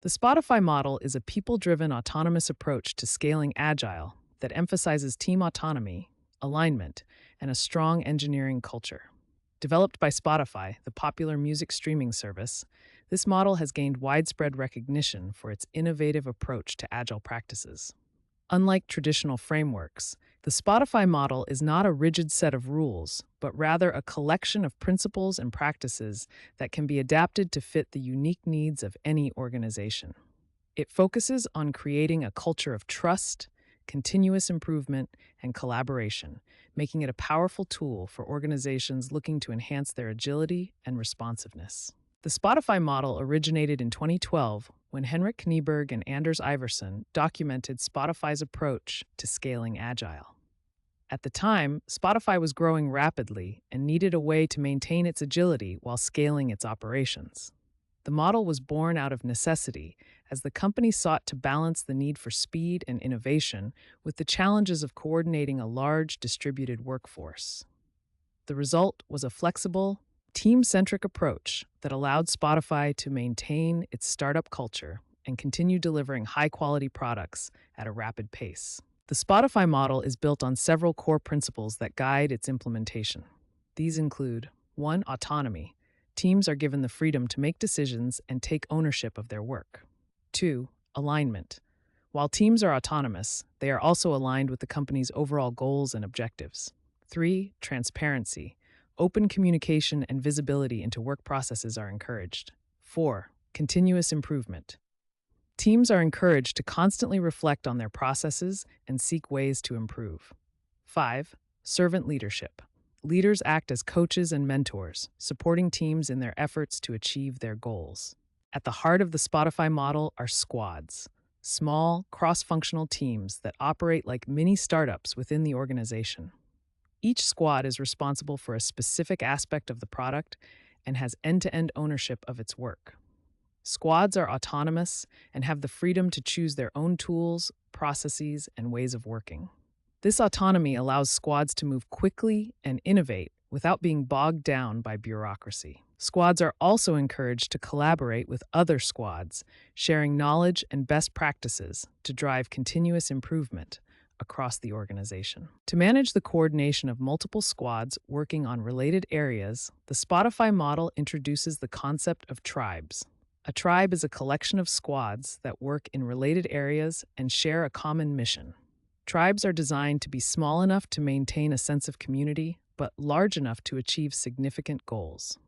The Spotify model is a people driven autonomous approach to scaling agile that emphasizes team autonomy, alignment, and a strong engineering culture. Developed by Spotify, the popular music streaming service, this model has gained widespread recognition for its innovative approach to agile practices. Unlike traditional frameworks, the Spotify model is not a rigid set of rules, but rather a collection of principles and practices that can be adapted to fit the unique needs of any organization. It focuses on creating a culture of trust, continuous improvement, and collaboration, making it a powerful tool for organizations looking to enhance their agility and responsiveness. The Spotify model originated in 2012 when Henrik Knieberg and Anders Iverson documented Spotify's approach to scaling agile. At the time, Spotify was growing rapidly and needed a way to maintain its agility while scaling its operations. The model was born out of necessity as the company sought to balance the need for speed and innovation with the challenges of coordinating a large distributed workforce. The result was a flexible, team centric approach that allowed Spotify to maintain its startup culture and continue delivering high quality products at a rapid pace. The Spotify model is built on several core principles that guide its implementation. These include 1. Autonomy. Teams are given the freedom to make decisions and take ownership of their work. 2. Alignment. While teams are autonomous, they are also aligned with the company's overall goals and objectives. 3. Transparency. Open communication and visibility into work processes are encouraged. 4. Continuous improvement. Teams are encouraged to constantly reflect on their processes and seek ways to improve. 5. Servant leadership. Leaders act as coaches and mentors, supporting teams in their efforts to achieve their goals. At the heart of the Spotify model are squads, small, cross-functional teams that operate like mini startups within the organization. Each squad is responsible for a specific aspect of the product and has end-to-end ownership of its work. Squads are autonomous and have the freedom to choose their own tools, processes, and ways of working. This autonomy allows squads to move quickly and innovate without being bogged down by bureaucracy. Squads are also encouraged to collaborate with other squads, sharing knowledge and best practices to drive continuous improvement across the organization. To manage the coordination of multiple squads working on related areas, the Spotify model introduces the concept of tribes. A tribe is a collection of squads that work in related areas and share a common mission. Tribes are designed to be small enough to maintain a sense of community, but large enough to achieve significant goals.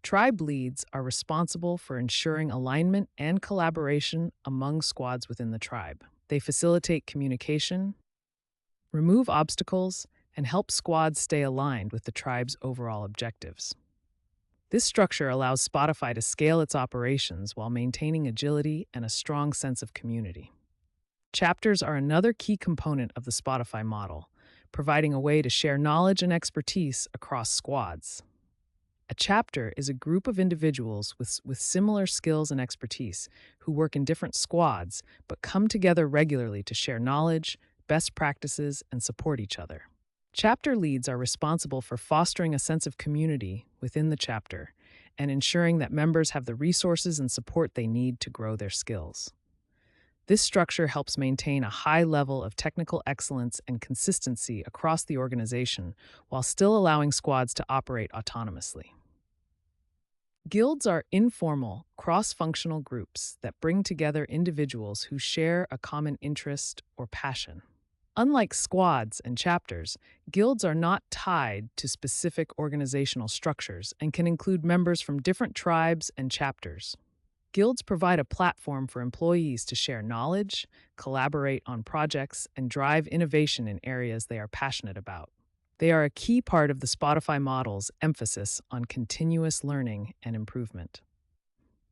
Tribe leads are responsible for ensuring alignment and collaboration among squads within the tribe. They facilitate communication, remove obstacles, and help squads stay aligned with the tribe's overall objectives. This structure allows Spotify to scale its operations while maintaining agility and a strong sense of community. Chapters are another key component of the Spotify model, providing a way to share knowledge and expertise across squads. A chapter is a group of individuals with similar skills and expertise who work in different squads but come together regularly to share knowledge, best practices, and support each other. Chapter leads are responsible for fostering a sense of community within the chapter and ensuring that members have the resources and support they need to grow their skills. This structure helps maintain a high level of technical excellence and consistency across the organization while still allowing squads to operate autonomously. Guilds are informal, cross-functional groups that bring together individuals who share a common interest or passion. Unlike squads and chapters, guilds are not tied to specific organizational structures and can include members from different tribes and chapters. Guilds provide a platform for employees to share knowledge, collaborate on projects, and drive innovation in areas they are passionate about. They are a key part of the Spotify model's emphasis on continuous learning and improvement.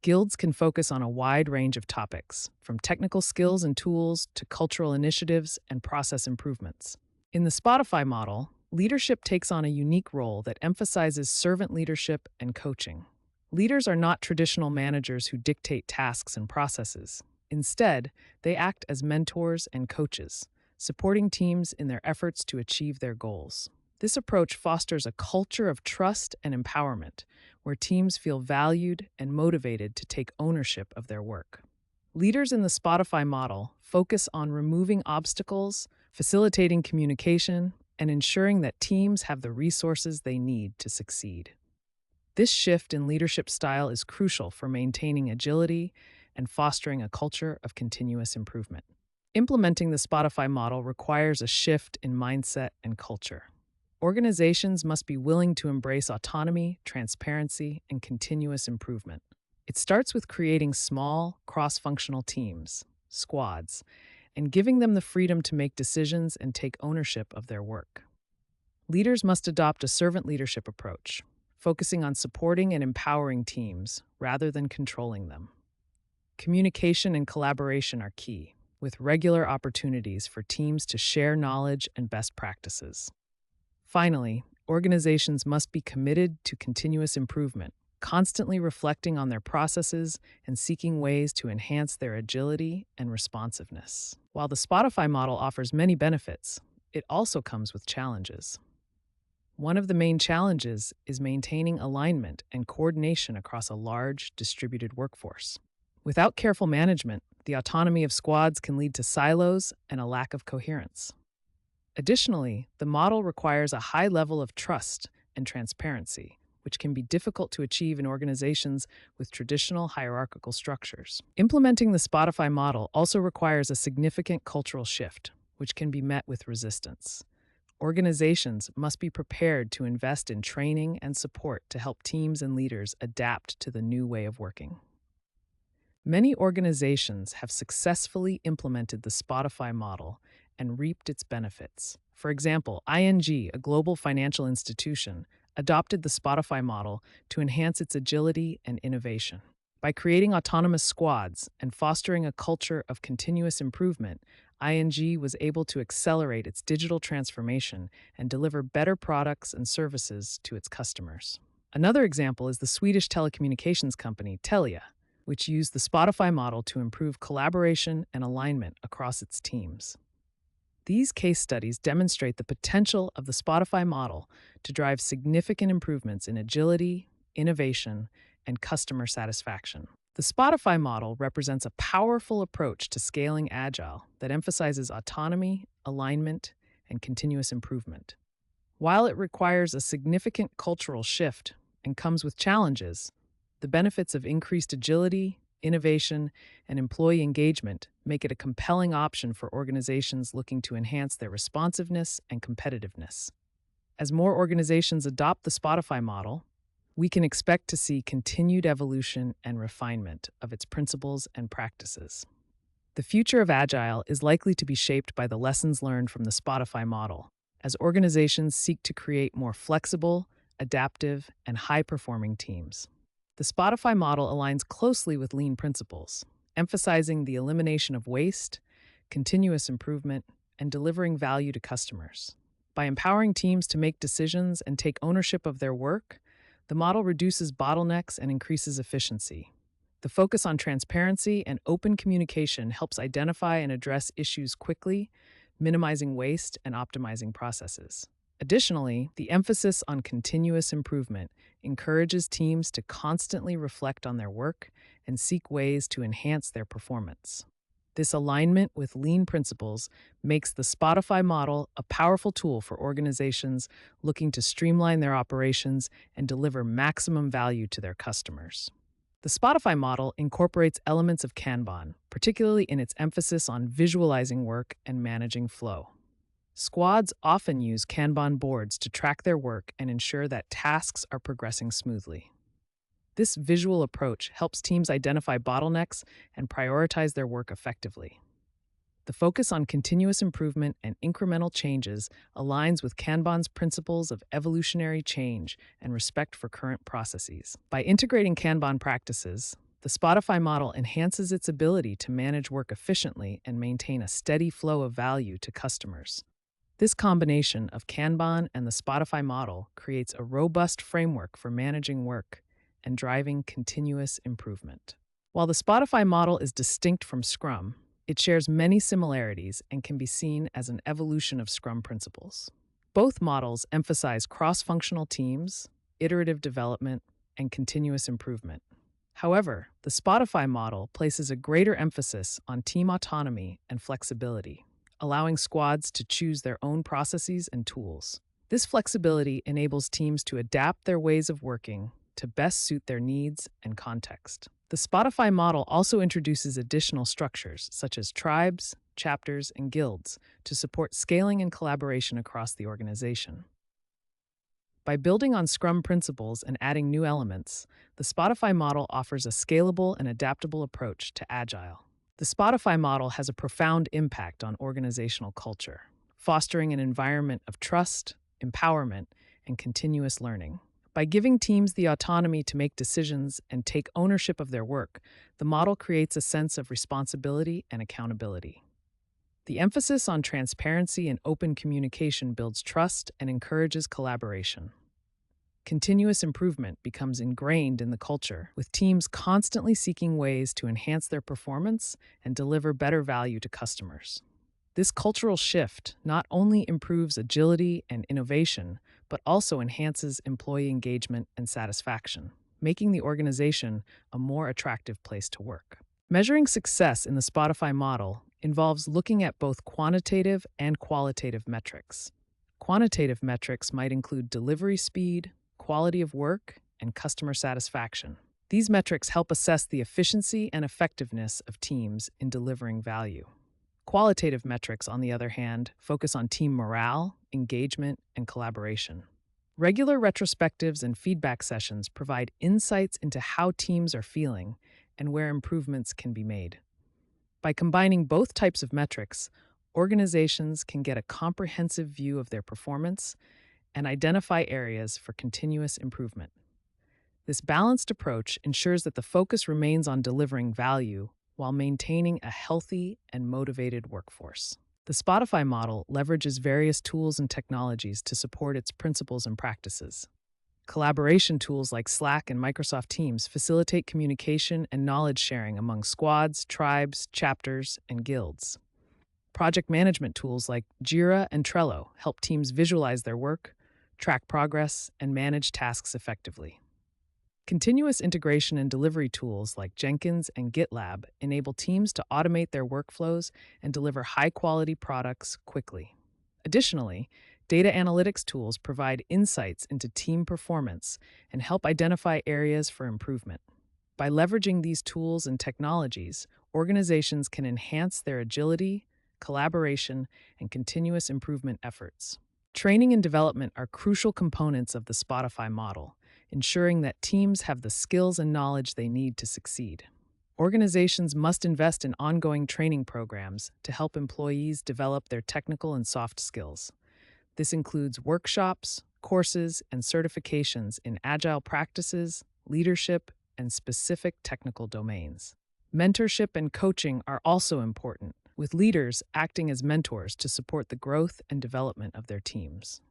Guilds can focus on a wide range of topics, from technical skills and tools to cultural initiatives and process improvements. In the Spotify model, leadership takes on a unique role that emphasizes servant leadership and coaching. Leaders are not traditional managers who dictate tasks and processes. Instead, they act as mentors and coaches, supporting teams in their efforts to achieve their goals. This approach fosters a culture of trust and empowerment, where teams feel valued and motivated to take ownership of their work. Leaders in the Spotify model focus on removing obstacles, facilitating communication, and ensuring that teams have the resources they need to succeed. This shift in leadership style is crucial for maintaining agility and fostering a culture of continuous improvement. Implementing the Spotify model requires a shift in mindset and culture. Organizations must be willing to embrace autonomy, transparency, and continuous improvement. It starts with creating small, cross functional teams, squads, and giving them the freedom to make decisions and take ownership of their work. Leaders must adopt a servant leadership approach, focusing on supporting and empowering teams rather than controlling them. Communication and collaboration are key, with regular opportunities for teams to share knowledge and best practices. Finally, organizations must be committed to continuous improvement, constantly reflecting on their processes and seeking ways to enhance their agility and responsiveness. While the Spotify model offers many benefits, it also comes with challenges. One of the main challenges is maintaining alignment and coordination across a large, distributed workforce. Without careful management, the autonomy of squads can lead to silos and a lack of coherence. Additionally, the model requires a high level of trust and transparency, which can be difficult to achieve in organizations with traditional hierarchical structures. Implementing the Spotify model also requires a significant cultural shift, which can be met with resistance. Organizations must be prepared to invest in training and support to help teams and leaders adapt to the new way of working. Many organizations have successfully implemented the Spotify model and reaped its benefits. For example, ING, a global financial institution, adopted the Spotify model to enhance its agility and innovation. By creating autonomous squads and fostering a culture of continuous improvement, ING was able to accelerate its digital transformation and deliver better products and services to its customers. Another example is the Swedish telecommunications company Telia, which used the Spotify model to improve collaboration and alignment across its teams. These case studies demonstrate the potential of the Spotify model to drive significant improvements in agility, innovation, and customer satisfaction. The Spotify model represents a powerful approach to scaling agile that emphasizes autonomy, alignment, and continuous improvement. While it requires a significant cultural shift and comes with challenges, the benefits of increased agility, innovation, and employee engagement make it a compelling option for organizations looking to enhance their responsiveness and competitiveness. As more organizations adopt the Spotify model, we can expect to see continued evolution and refinement of its principles and practices. The future of Agile is likely to be shaped by the lessons learned from the Spotify model, as organizations seek to create more flexible, adaptive, and high-performing teams. The Spotify model aligns closely with lean principles, emphasizing the elimination of waste, continuous improvement, and delivering value to customers. By empowering teams to make decisions and take ownership of their work, the model reduces bottlenecks and increases efficiency. The focus on transparency and open communication helps identify and address issues quickly, minimizing waste and optimizing processes. Additionally, the emphasis on continuous improvement encourages teams to constantly reflect on their work and seek ways to enhance their performance. This alignment with lean principles makes the Spotify model a powerful tool for organizations looking to streamline their operations and deliver maximum value to their customers. The Spotify model incorporates elements of Kanban, particularly in its emphasis on visualizing work and managing flow. Squads often use Kanban boards to track their work and ensure that tasks are progressing smoothly. This visual approach helps teams identify bottlenecks and prioritize their work effectively. The focus on continuous improvement and incremental changes aligns with Kanban's principles of evolutionary change and respect for current processes. By integrating Kanban practices, the Spotify model enhances its ability to manage work efficiently and maintain a steady flow of value to customers. This combination of Kanban and the Spotify model creates a robust framework for managing work and driving continuous improvement. While the Spotify model is distinct from Scrum, it shares many similarities and can be seen as an evolution of Scrum principles. Both models emphasize cross-functional teams, iterative development, and continuous improvement. However, the Spotify model places a greater emphasis on team autonomy and flexibility, allowing squads to choose their own processes and tools. This flexibility enables teams to adapt their ways of working to best suit their needs and context. The Spotify model also introduces additional structures, such as tribes, chapters, and guilds, to support scaling and collaboration across the organization. By building on Scrum principles and adding new elements, the Spotify model offers a scalable and adaptable approach to Agile. The Spotify model has a profound impact on organizational culture, fostering an environment of trust, empowerment, and continuous learning. By giving teams the autonomy to make decisions and take ownership of their work, the model creates a sense of responsibility and accountability. The emphasis on transparency and open communication builds trust and encourages collaboration. Continuous improvement becomes ingrained in the culture, with teams constantly seeking ways to enhance their performance and deliver better value to customers. This cultural shift not only improves agility and innovation, but also enhances employee engagement and satisfaction, making the organization a more attractive place to work. Measuring success in the Spotify model involves looking at both quantitative and qualitative metrics. Quantitative metrics might include delivery speed, quality of work, and customer satisfaction. These metrics help assess the efficiency and effectiveness of teams in delivering value. Qualitative metrics, on the other hand, focus on team morale, engagement, and collaboration. Regular retrospectives and feedback sessions provide insights into how teams are feeling and where improvements can be made. By combining both types of metrics, organizations can get a comprehensive view of their performance and identify areas for continuous improvement. This balanced approach ensures that the focus remains on delivering value while maintaining a healthy and motivated workforce. The Spotify model leverages various tools and technologies to support its principles and practices. Collaboration tools like Slack and Microsoft Teams facilitate communication and knowledge sharing among squads, tribes, chapters, and guilds. Project management tools like Jira and Trello help teams visualize their work, track progress, and manage tasks effectively. Continuous integration and delivery tools like Jenkins and GitLab enable teams to automate their workflows and deliver high-quality products quickly. Additionally, data analytics tools provide insights into team performance and help identify areas for improvement. By leveraging these tools and technologies, organizations can enhance their agility, collaboration, and continuous improvement efforts. Training and development are crucial components of the Spotify model, ensuring that teams have the skills and knowledge they need to succeed. Organizations must invest in ongoing training programs to help employees develop their technical and soft skills. This includes workshops, courses, and certifications in agile practices, leadership, and specific technical domains. Mentorship and coaching are also important, with leaders acting as mentors to support the growth and development of their teams.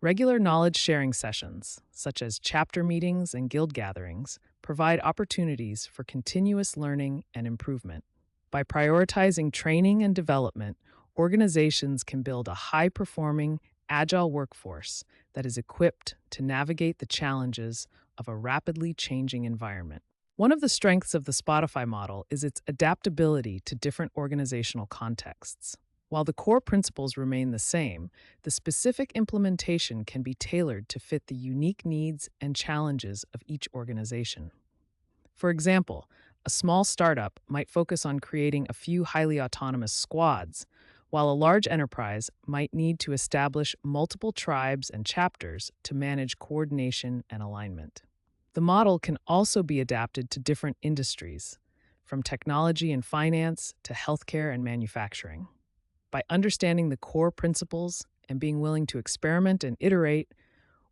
Regular knowledge-sharing sessions, such as chapter meetings and guild gatherings, provide opportunities for continuous learning and improvement. By prioritizing training and development, organizations can build a high-performing, agile workforce that is equipped to navigate the challenges of a rapidly changing environment. One of the strengths of the Spotify model is its adaptability to different organizational contexts. While the core principles remain the same, the specific implementation can be tailored to fit the unique needs and challenges of each organization. For example, a small startup might focus on creating a few highly autonomous squads, while a large enterprise might need to establish multiple tribes and chapters to manage coordination and alignment. The model can also be adapted to different industries, from technology and finance to healthcare and manufacturing. By understanding the core principles and being willing to experiment and iterate,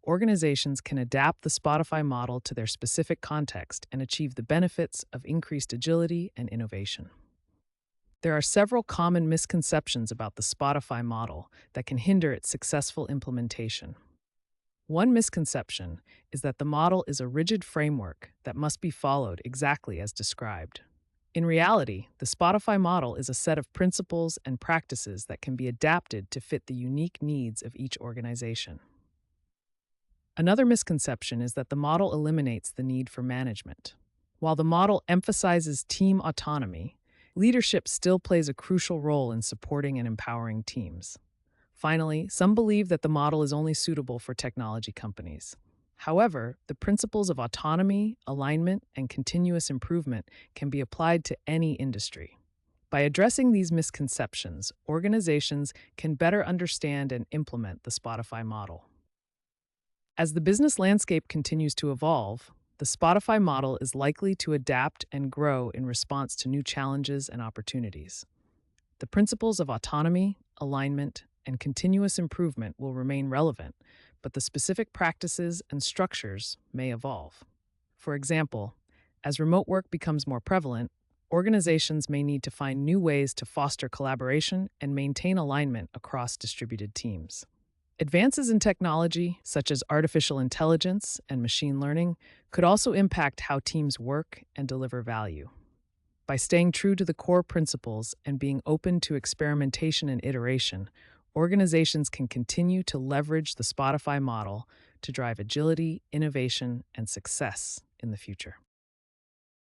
organizations can adapt the Spotify model to their specific context and achieve the benefits of increased agility and innovation. There are several common misconceptions about the Spotify model that can hinder its successful implementation. One misconception is that the model is a rigid framework that must be followed exactly as described. In reality, the Spotify model is a set of principles and practices that can be adapted to fit the unique needs of each organization. Another misconception is that the model eliminates the need for management. While the model emphasizes team autonomy, leadership still plays a crucial role in supporting and empowering teams. Finally, some believe that the model is only suitable for technology companies. However, the principles of autonomy, alignment, and continuous improvement can be applied to any industry. By addressing these misconceptions, organizations can better understand and implement the Spotify model. As the business landscape continues to evolve, the Spotify model is likely to adapt and grow in response to new challenges and opportunities. The principles of autonomy, alignment, and continuous improvement will remain relevant, but the specific practices and structures may evolve. For example, as remote work becomes more prevalent, organizations may need to find new ways to foster collaboration and maintain alignment across distributed teams. Advances in technology, such as artificial intelligence and machine learning, could also impact how teams work and deliver value. By staying true to the core principles and being open to experimentation and iteration, organizations can continue to leverage the Spotify model to drive agility, innovation, and success in the future.